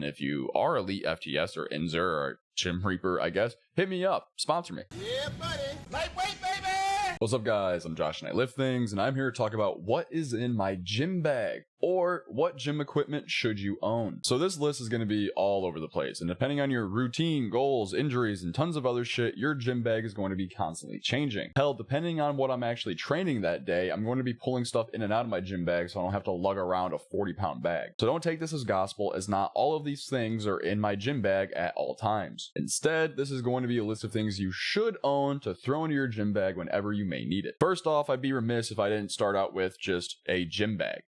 if you are Elite FTS or Inzer or Gym Reaper, I guess, hit me up, sponsor me. Yeah, buddy. Lightweight, baby! What's up, guys? I'm Josh and I lift things, and I'm here to talk about what is in my gym bag, or what gym equipment should you own. So this list is going to be all over the place, and depending on your routine, goals, injuries, and tons of other shit, your gym bag is going to be constantly changing. Hell, depending on what I'm actually training that day, I'm going to be pulling stuff in and out of my gym bag so I don't have to lug around a 40-pound bag. So don't take this as gospel, as not all of these things are in my gym bag at all times. Instead, this is going to be a list of things you should own to throw into your gym bag whenever you may need it. First off, I'd be remiss if I didn't start out with just a gym bag.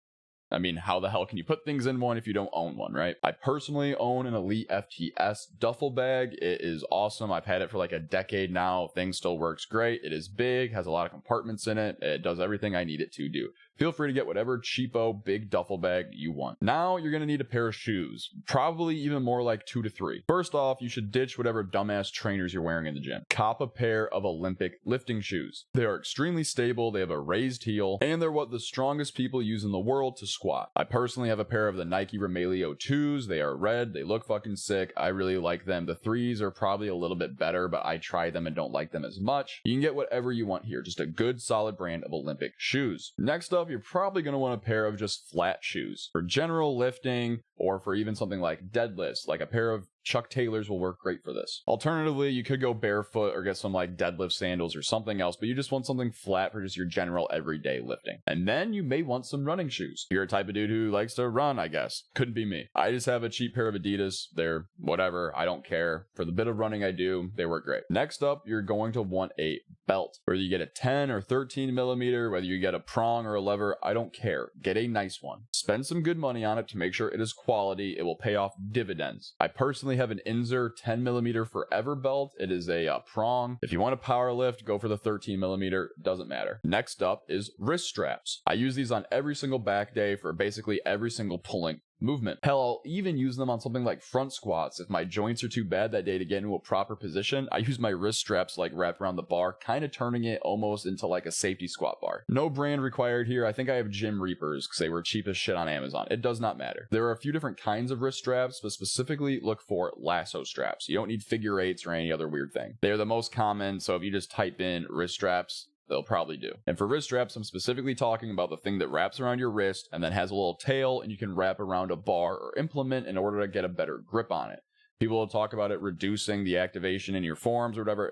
I mean, how the hell can you put things in one if you don't own one, right? I personally own an Elite FTS duffel bag. It is awesome. I've had it for like a decade now. Thing still works great. It is big, has a lot of compartments in it. It does everything I need it to do. Feel free to get whatever cheapo big duffel bag you want. Now you're going to need a pair of shoes, probably even more like 2 to 3. First off, you should ditch whatever dumbass trainers you're wearing in the gym. Cop a pair of Olympic lifting shoes. They are extremely stable, they have a raised heel, and they're what the strongest people use in the world to squat. I personally have a pair of the Nike Remelio 2s. They are red, they look fucking sick. I really like them. The 3s are probably a little bit better, but I try them and don't like them as much. You can get whatever you want here, just a good solid brand of Olympic shoes. Next up, you're probably going to want a pair of just flat shoes for general lifting, or for even something like deadlifts. Like a pair of Chuck Taylors will work great for this. Alternatively, you could go barefoot or get some like deadlift sandals or something else, but you just want something flat for just your general everyday lifting. And then you may want some running shoes. You're a type of dude who likes to run, I guess. Couldn't be me. I just have a cheap pair of Adidas. They're whatever. I don't care. For the bit of running I do, they work great. Next up, you're going to want a belt. Whether you get a 10 or 13 millimeter, whether you get a prong or a lever, I don't care. Get a nice one. Spend some good money on it to make sure it is quality. It will pay off dividends. I personally have an Inzer 10 millimeter forever belt. It is a prong. If you want to power lift, go for the 13 millimeter. Doesn't matter. Next up is wrist straps. I use these on every single back day for basically every single pulling movement. Hell, I'll even use them on something like front squats. If my joints are too bad that day to get into a proper position, I use my wrist straps like wrapped around the bar, kind of turning it almost into like a safety squat bar. No brand required here. I think I have Gym Reapers because they were cheap as shit on Amazon. It does not matter. There are a few different kinds of wrist straps, but specifically look for lasso straps. You don't need figure eights or any other weird thing. They are the most common, so if you just type in wrist straps, they'll probably do. And for wrist straps, I'm specifically talking about the thing that wraps around your wrist and then has a little tail and you can wrap around a bar or implement in order to get a better grip on it. People will talk about it reducing the activation in your forearms or whatever.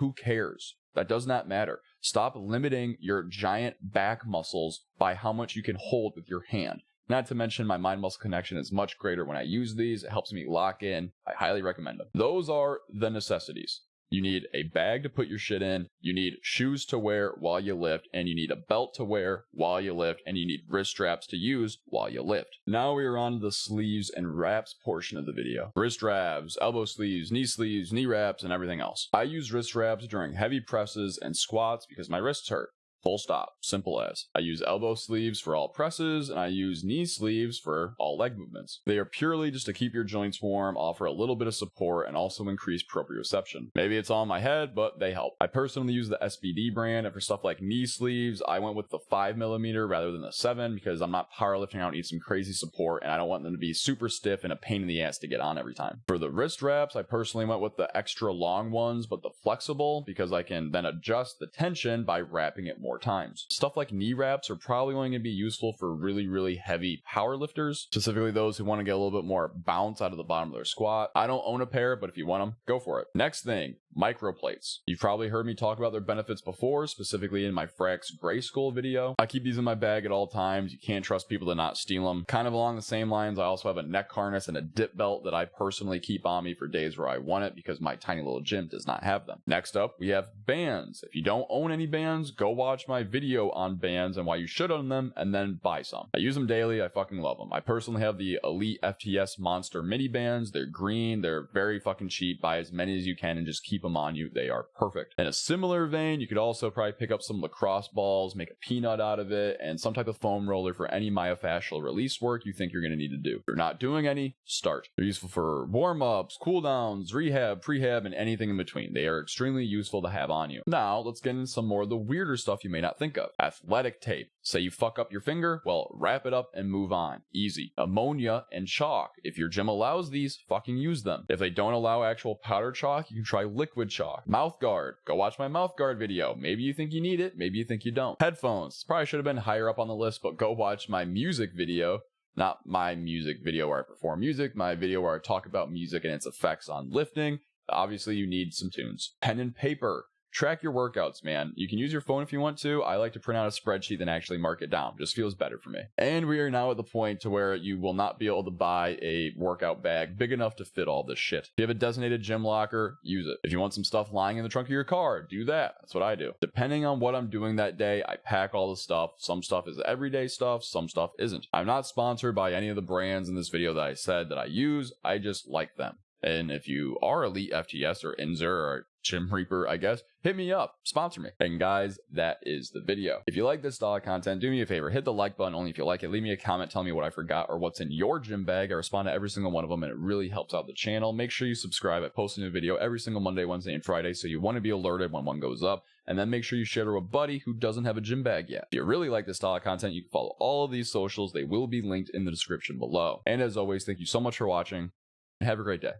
Who cares? That does not matter. Stop limiting your giant back muscles by how much you can hold with your hand. Not to mention my mind muscle connection is much greater when I use these. It helps me lock in. I highly recommend them. Those are the necessities. You need a bag to put your shit in, you need shoes to wear while you lift, and you need a belt to wear while you lift, and you need wrist straps to use while you lift. Now we are on to the sleeves and wraps portion of the video. Wrist wraps, elbow sleeves, knee wraps, and everything else. I use wrist wraps during heavy presses and squats because my wrists hurt. Full stop. Simple as. I use elbow sleeves for all presses, and I use knee sleeves for all leg movements. They are purely just to keep your joints warm, offer a little bit of support, and also increase proprioception. Maybe it's all in my head, but they help. I personally use the SBD brand, and for stuff like knee sleeves, I went with the 5 millimeter rather than the 7 because I'm not powerlifting. I don't need some crazy support, and I don't want them to be super stiff and a pain in the ass to get on every time. For the wrist wraps, I personally went with the extra long ones, but the flexible because I can then adjust the tension by wrapping it more times. Stuff like knee wraps are probably going to be useful for really heavy power lifters, specifically those who want to get a little bit more bounce out of the bottom of their squat. I don't own a pair, but if you want them, go for it. Next thing, microplates. You've probably heard me talk about their benefits before, specifically in my Frax Gray Skull video. I keep these in my bag at all times. You can't trust people to not steal them. Kind of along the same lines, I also have a neck harness and a dip belt that I personally keep on me for days where I want it because my tiny little gym does not have them. Next up, we have bands. If you don't own any bands, go watch my video on bands and why you should own them, and then buy some. I use them daily. I fucking love them. I personally have the Elite FTS Monster mini bands. They're green. They're very fucking cheap. Buy as many as you can and just keep them on you. They are perfect. In a similar vein, you could also probably pick up some lacrosse balls, make a peanut out of it, and some type of foam roller for any myofascial release work you think you're going to need to do. If you're not doing any, start. They're useful for warm-ups, cool-downs, rehab, prehab, and anything in between. They are extremely useful to have on you. Now, let's get into some more of the weirder stuff you may not think of. Athletic tape. Say you fuck up your finger, well, wrap it up and move on. Easy. Ammonia and chalk. If your gym allows these, fucking use them. If they don't allow actual powder chalk, you can try liquid chalk. Mouth guard. Go watch my mouth guard video. Maybe you think you need it, maybe you think you don't. Headphones. Probably should have been higher up on the list, but go watch my music video. Not my music video where I perform music, my video where I talk about music and its effects on lifting. Obviously, you need some tunes. Pen and paper. Track your workouts, man. You can use your phone if you want to. I like to print out a spreadsheet and actually mark it down. Just feels better for me. And we are now at the point to where you will not be able to buy a workout bag big enough to fit all this shit. If you have a designated gym locker, use it. If you want some stuff lying in the trunk of your car, do that. That's what I do. Depending on what I'm doing that day, I pack all the stuff. Some stuff is everyday stuff, some stuff isn't. I'm not sponsored by any of the brands in this video that I said that I use. I just like them. And if you are Elite FTS or Inzer or Gym Reaper, I guess, hit me up, sponsor me. And guys, that is the video. If you like this style of content, do me a favor, hit the like button only if you like it. Leave me a comment telling me what I forgot or what's in your gym bag. I respond to every single one of them and it really helps out the channel. Make sure you subscribe. I post a new video every single Monday, Wednesday, and Friday, so you want to be alerted when one goes up. And then make sure you share to a buddy who doesn't have a gym bag yet. If you really like this style of content, you can follow all of these socials. They will be linked in the description below. And as always, thank you so much for watching and have a great day.